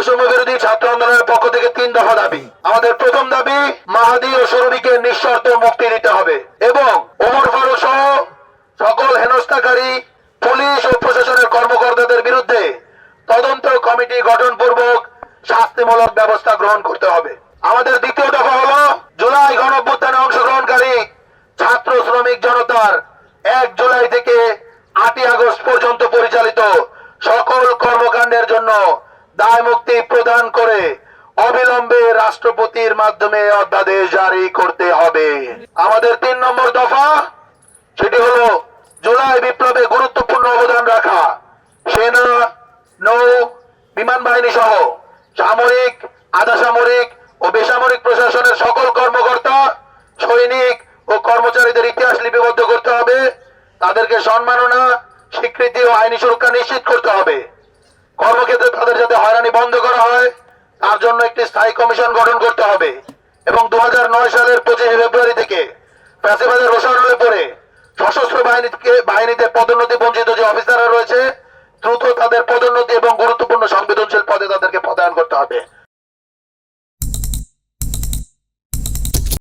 বৈষম্য বিরোধী ছাত্র আন্দোলনের পক্ষ থেকে 3 দফা দাবি। আমাদের প্রথম দাবি, মাহাদি ও শরীফকে নিঃশর্ত মুক্তি দিতে হবে এবং ওমর ফারুক সহ সকল হেনস্থাকারী পুলিশ ও প্রশাসনের কর্মকর্তাদের বিরুদ্ধে তদন্ত কমিটি গঠনপূর্বক শাস্তিমূলক ব্যবস্থা গ্রহণ করতে হবে। আমাদের দ্বিতীয় দফা হলো, জুলাই গণঅভ্যুত্থানে অংশগ্রহণকারী ছাত্র শ্রমিক জনতার 1 জুলাই থেকে 8 আগস্ট পর্যন্ত পরিচালিত সকল কর্মকাণ্ডের জন্য দায় মুক্তি প্রদান করে অবিলম্বে রাষ্ট্রপতির মাধ্যমে অধ্যাদেশ জারি করতে হবে। আমাদের 3 নম্বর দফা, সেটি হলো জুলাই বিপ্লবে গুরুত্বপূর্ণ অবদান রাখা সেনা, নৌ, বিমান বাহিনী সহ সামরিক, আধা সামরিক ও বেসামরিক প্রশাসনের সকল কর্মকর্তা, সৈনিক ও কর্মচারীদের ইতিহাস লিপিবদ্ধ করতে হবে। তাদেরকে সম্মাননা, স্বীকৃতি ও আইনি সুরক্ষা নিশ্চিত করতে হবে। কর্মক্ষেত্রে তাদের যাতে হয়রানি বন্ধ করা হয় তার জন্য একটি স্থায়ী কমিশন গঠন করতে হবে এবং 2009 সালের 25 ফেব্রুয়ারি থেকে ফ্যাসিবাদের রোষানলে পড়ে সশস্ত্র বাহিনীতে পদোন্নতি বঞ্চিত যে অফিসাররা রয়েছে দ্রুত তাদের পদোন্নতি এবং গুরুত্বপূর্ণ সংবেদনশীল পদে তাদেরকে পদায়ন করতে হবে।